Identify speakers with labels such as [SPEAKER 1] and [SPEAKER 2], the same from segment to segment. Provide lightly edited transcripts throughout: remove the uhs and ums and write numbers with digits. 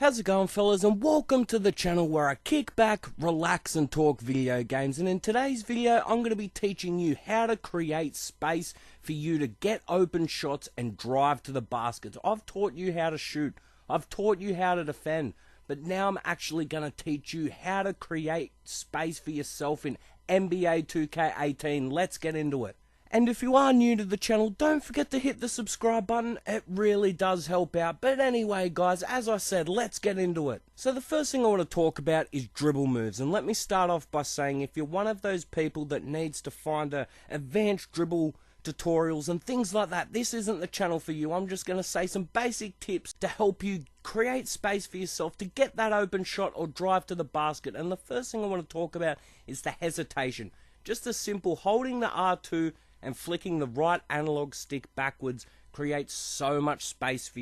[SPEAKER 1] How's it going, fellas, and welcome to the channel where I kick back, relax and talk video games. And in today's video I'm going to be teaching you how to create space for you to get open shots and drive to the baskets. I've taught you how to shoot, I've taught you how to defend, but now I'm actually going to teach you how to create space for yourself in NBA2K18. Let's get into it. And if you are new to the channel, don't forget to hit the subscribe button, it really does help out. But anyway guys, as I said, let's get into it. So the first thing I want to talk about is dribble moves, and let me start off by saying if you're one of those people that needs to find advanced dribble tutorials and things like that, this isn't the channel for you. I'm just going to say some basic tips to help you create space for yourself to get that open shot or drive to the basket. And the first thing I want to talk about is the hesitation. Just a simple holding the R2 and flicking the right analog stick backwards creates so much space for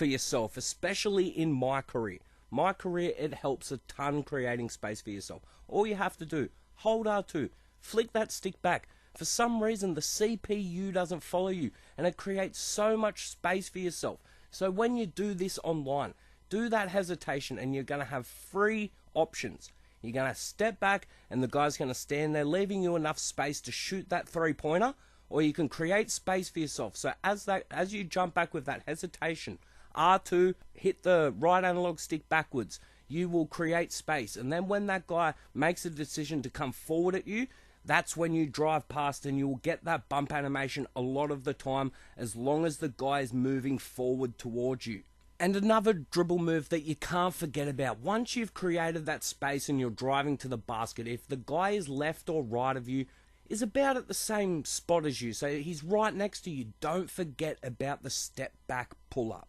[SPEAKER 1] yourself, especially in my career. My career, it helps a ton creating space for yourself. All you have to do, hold R2, flick that stick back. For some reason, the CPU doesn't follow you, and it creates so much space for yourself. So when you do this online, do that hesitation, and you're going to have three options. You're going to step back and the guy's going to stand there, leaving you enough space to shoot that three-pointer, or you can create space for yourself. So as you jump back with that hesitation, R2, hit the right analog stick backwards, you will create space. And then when that guy makes a decision to come forward at you, that's when you drive past, and you will get that bump animation a lot of the time, as long as the guy is moving forward towards you. And another dribble move that you can't forget about, once you've created that space and you're driving to the basket, if the guy is left or right of you, is about at the same spot as you, so he's right next to you, don't forget about the step back pull up.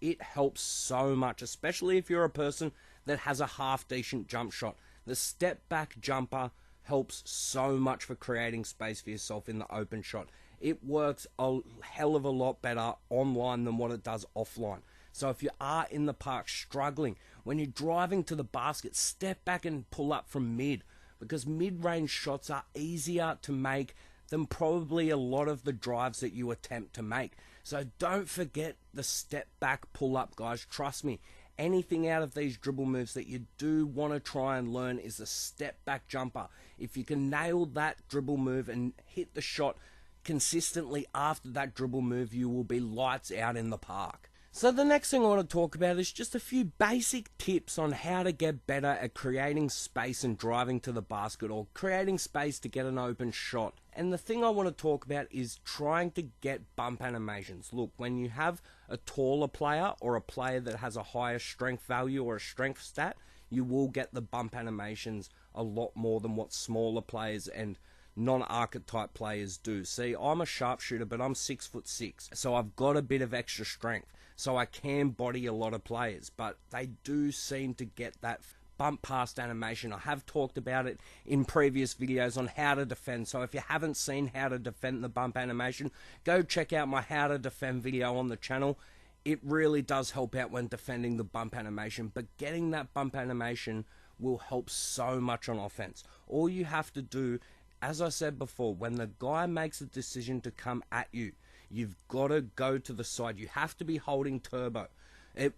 [SPEAKER 1] It helps so much, especially if you're a person that has a half decent jump shot. The step back jumper helps so much for creating space for yourself in the open shot. It works a hell of a lot better online than what it does offline. So if you are in the park struggling, when you're driving to the basket, step back and pull up from mid, because mid-range shots are easier to make than probably a lot of the drives that you attempt to make. So don't forget the step back pull up, guys. Trust me, anything out of these dribble moves that you do want to try and learn is a step back jumper. If you can nail that dribble move and hit the shot consistently after that dribble move, you will be lights out in the park. So the next thing I want to talk about is just a few basic tips on how to get better at creating space and driving to the basket, or creating space to get an open shot. And the thing I want to talk about is trying to get bump animations. Look, when you have a taller player or a player that has a higher strength value or a strength stat, you will get the bump animations a lot more than what smaller players and non-archetype players do. See, I'm a sharpshooter, but I'm 6'6", so I've got a bit of extra strength. So I can body a lot of players, but they do seem to get that bump past animation. I have talked about it in previous videos on how to defend. So if you haven't seen how to defend the bump animation, go check out my how to defend video on the channel. It really does help out when defending the bump animation, but getting that bump animation will help so much on offense. All you have to do, as I said before, when the guy makes a decision to come at you, you've got to go to the side. You have to be holding turbo.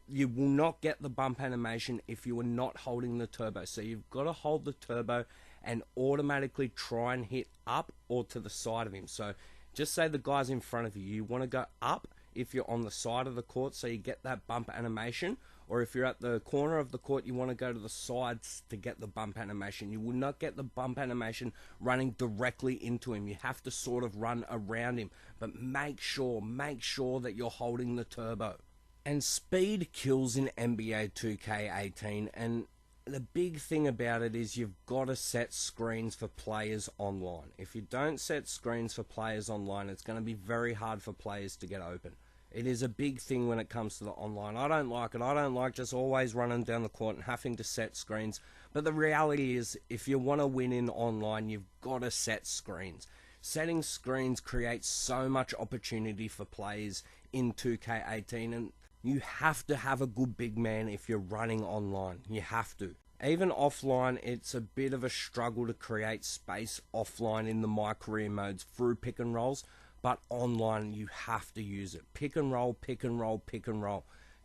[SPEAKER 1] You will not get the bump animation if you are not holding the turbo. So you've got to hold the turbo and automatically try and hit up or to the side of him. So just say the guy's in front of you. You want to go up if you're on the side of the court, so you get that bump animation. Or if you're at the corner of the court, you want to go to the sides to get the bump animation. You will not get the bump animation running directly into him. You have to sort of run around him. But make sure that you're holding the turbo. And speed kills in NBA 2K18. And the big thing about it is you've got to set screens for players online. If you don't set screens for players online, it's going to be very hard for players to get open. It is a big thing when it comes to the online. I don't like it. I don't like just always running down the court and having to set screens. But the reality is, if you want to win in online, you've got to set screens. Setting screens creates so much opportunity for players in 2K18. And you have to have a good big man if you're running online. You have to. Even offline, it's a bit of a struggle to create space offline in the My Career modes through pick and rolls. But online, you have to use it. Pick and roll, pick and roll, pick and roll.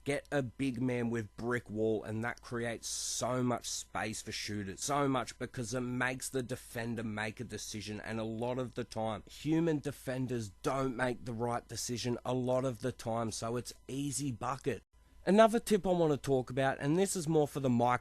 [SPEAKER 1] get a big man with brick wall, and that creates so much space for shooters. So much, because it makes the defender make a decision, and a lot of the time, human defenders don't make the right decision a lot of the time, so it's easy bucket. Another tip I want to talk about, and this is more for the my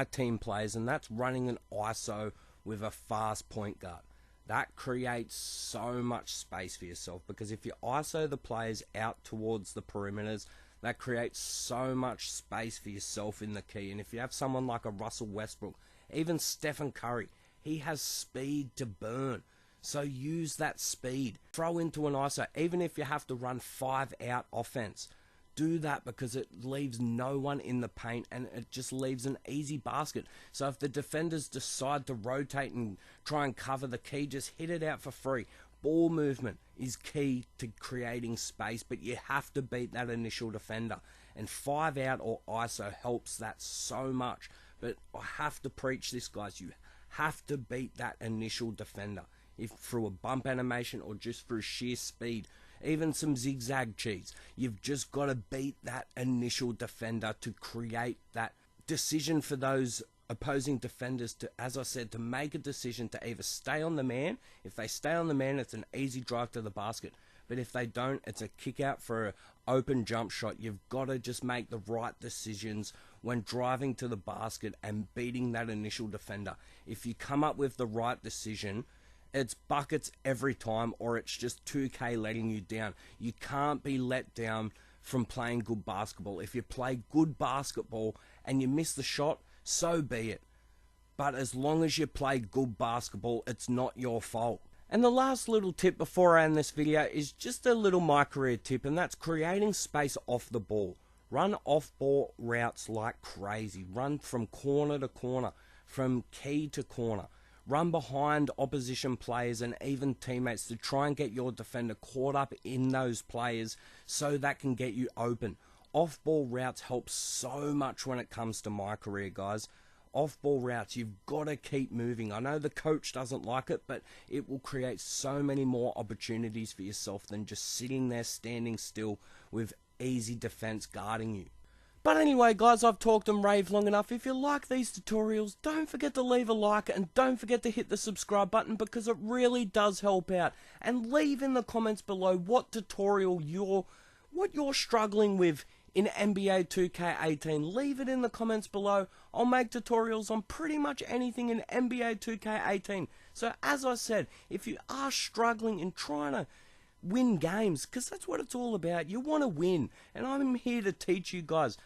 [SPEAKER 1] team players, and that's running an ISO with a fast point guard. That creates so much space for yourself, because if you ISO the players out towards the perimeters, that creates so much space for yourself in the key. And if you have someone like a Russell Westbrook, even Stephen Curry, he has speed to burn. So use that speed. Throw into an ISO, even if you have to run 5-out offense. Do that, because it leaves no one in the paint, and it just leaves an easy basket. So if the defenders decide to rotate and try and cover the key, just hit it out for free. Ball movement is key to creating space, but you have to beat that initial defender. And 5-out or ISO helps that so much. But I have to preach this, guys. You have to beat that initial defender, if through a bump animation or just through sheer speed. Even some zigzag cheats. You've just got to beat that initial defender to create that decision for those opposing defenders to, as I said, to make a decision to either stay on the man. If they stay on the man, it's an easy drive to the basket. But if they don't, it's a kick out for an open jump shot. You've got to just make the right decisions when driving to the basket and beating that initial defender. If you come up with the right decision, it's buckets every time, or it's just 2K letting you down. You can't be let down from playing good basketball. If you play good basketball and you miss the shot, so be it. But as long as you play good basketball, it's not your fault. And the last little tip before I end this video is just a little my career tip, and that's creating space off the ball. Run off-ball routes like crazy. Run from corner to corner, from key to corner. Run behind opposition players and even teammates to try and get your defender caught up in those players, so that can get you open. Off-ball routes help so much when it comes to my career, guys. Off-ball routes, you've got to keep moving. I know the coach doesn't like it, but it will create so many more opportunities for yourself than just sitting there standing still with easy defense guarding you. But anyway, guys, I've talked and raved long enough. If you like these tutorials, don't forget to leave a like, and don't forget to hit the subscribe button, because it really does help out. And leave in the comments below what tutorial what you're struggling with in NBA 2K18. Leave it in the comments below. I'll make tutorials on pretty much anything in NBA 2K18. So as I said, if you are struggling in trying to win games, because that's what it's all about, you want to win, and I'm here to teach you guys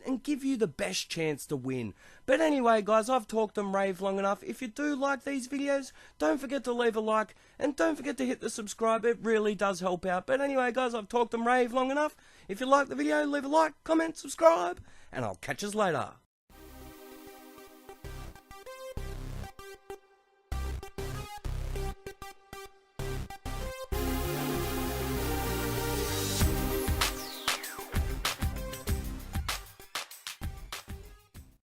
[SPEAKER 1] and give you the best chance to win. But anyway, guys, I've talked and raved long enough. If you do like these videos, don't forget to leave a like, and don't forget to hit the subscribe. It really does help out. But anyway, guys, I've talked and raved long enough. If you like the video, leave a like, comment, subscribe, and I'll catch you later.